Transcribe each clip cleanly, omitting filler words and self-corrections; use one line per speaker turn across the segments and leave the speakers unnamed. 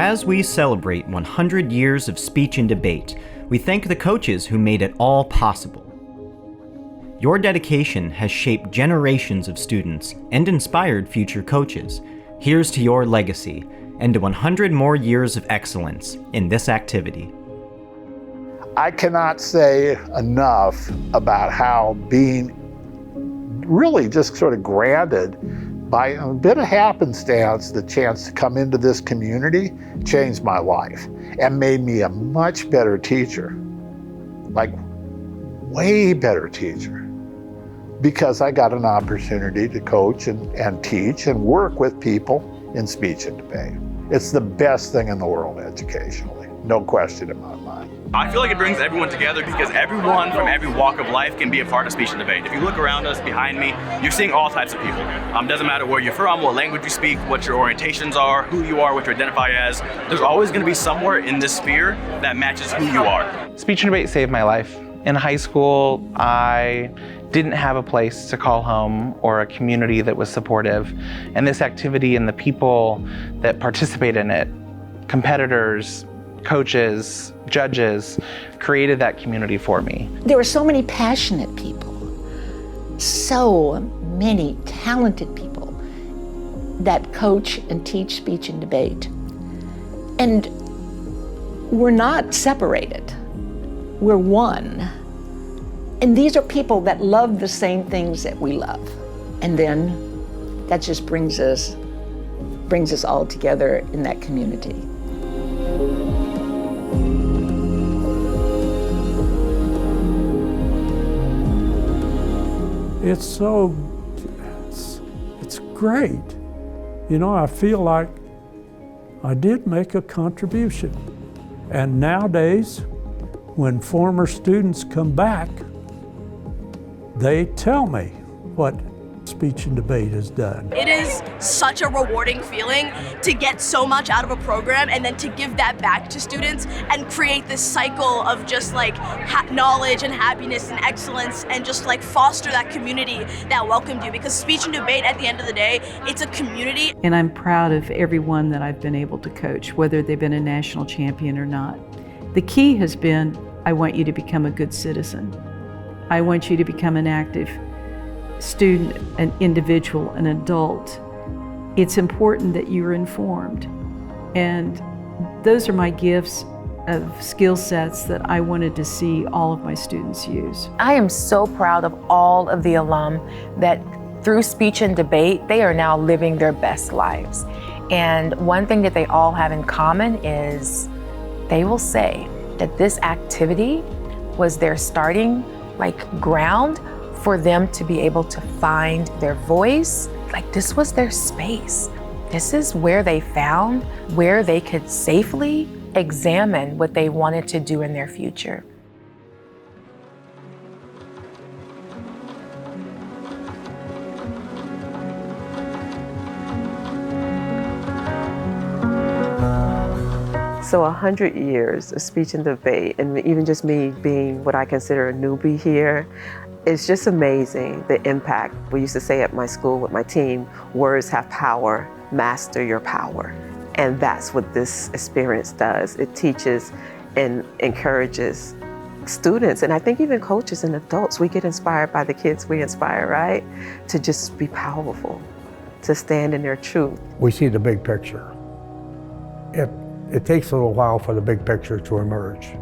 As we celebrate 100 years of speech and debate, we thank the coaches who made it all possible. Your dedication has shaped generations of students and inspired future coaches. Here's to your legacy and to 100 more years of excellence in this activity.
I cannot say enough about how being really just sort of granted by a bit of happenstance, the chance to come into this community changed my life and made me a much better teacher, like way better teacher, because I got an opportunity to coach and teach and work with people in speech and debate. It's the best thing in the world educationally, no question in my mind.
I feel like it brings everyone together because everyone from every walk of life can be a part of speech and debate. If you look around us, behind me, you're seeing all types of people. Doesn't matter where you're from, what language you speak, what your orientations are, who you are, what you identify as. There's always going to be somewhere in this sphere that matches who you are.
Speech and debate saved my life. In high school, I didn't have a place to call home or a community that was supportive. And this activity and the people that participate in it, competitors, coaches, judges, created that community for me.
There were so many passionate people, so many talented people that coach and teach speech and debate. And we're not separated, we're one. And these are people that love the same things that we love. And then that just brings us all together in that community.
It's great. You know, I feel like I did make a contribution. And nowadays, when former students come back, they tell me what speech and debate has done.
It is such a rewarding feeling to get so much out of a program and then to give that back to students and create this cycle of just like knowledge and happiness and excellence and just like foster that community that welcomed you, because speech and debate at the end of the day, it's a community.
And I'm proud of everyone that I've been able to coach, whether they've been a national champion or not. The key has been, I want you to become a good citizen. I want you to become an active student, an individual, an adult. It's important that you're informed. And those are my gifts of skill sets that I wanted to see all of my students use.
I am so proud of all of the alum that through speech and debate, they are now living their best lives. And one thing that they all have in common is they will say that this activity was their starting ground for them to be able to find their voice. Like, this was their space. This is where they found where they could safely examine what they wanted to do in their future.
So 100 years of speech and debate, and even just me being what I consider a newbie here, it's just amazing the impact. We used to say at my school with my team, words have power, master your power. And that's what this experience does. It teaches and encourages students, and I think even coaches and adults, we get inspired by the kids we inspire, right? To just be powerful, to stand in their truth.
We see the big picture. It takes a little while for the big picture to emerge.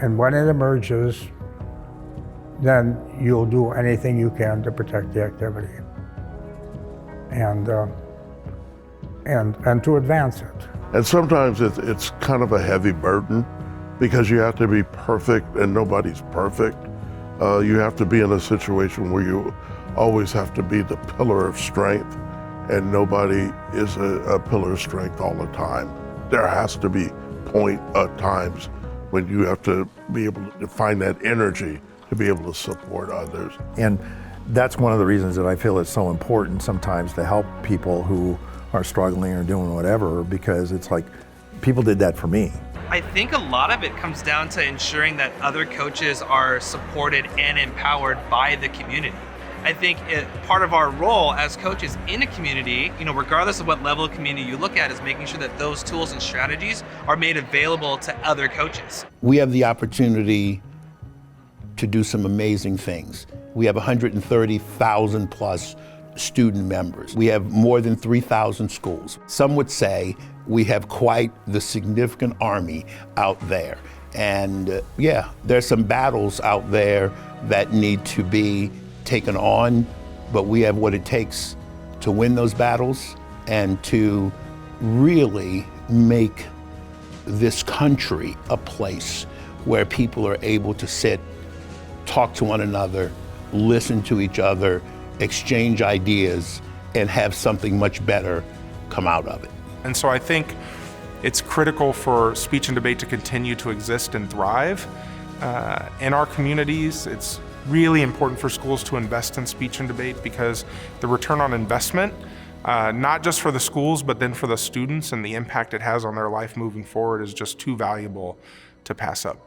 And when it emerges, then you'll do anything you can to protect the activity and to advance it.
And sometimes it's kind of a heavy burden because you have to be perfect and nobody's perfect. You have to be in a situation where you always have to be the pillar of strength, and nobody is a pillar of strength all the time. There has to be point at times when you have to be able to find that energy to be able to support others.
And that's one of the reasons that I feel it's so important sometimes to help people who are struggling or doing whatever, because it's like, people did that for me.
I think a lot of it comes down to ensuring that other coaches are supported and empowered by the community. I think part of our role as coaches in a community, regardless of what level of community you look at, is making sure that those tools and strategies are made available to other coaches.
We have the opportunity to do some amazing things. We have 130,000 plus student members. We have more than 3,000 schools. Some would say we have quite the significant army out there. And yeah, there's some battles out there that need to be taken on, but we have what it takes to win those battles and to really make this country a place where people are able to sit, talk to one another, listen to each other, exchange ideas, and have something much better come out of it.
And so I think it's critical for speech and debate to continue to exist and thrive. In our communities, it's really important for schools to invest in speech and debate because the return on investment, not just for the schools, but then for the students and the impact it has on their life moving forward is just too valuable to pass up.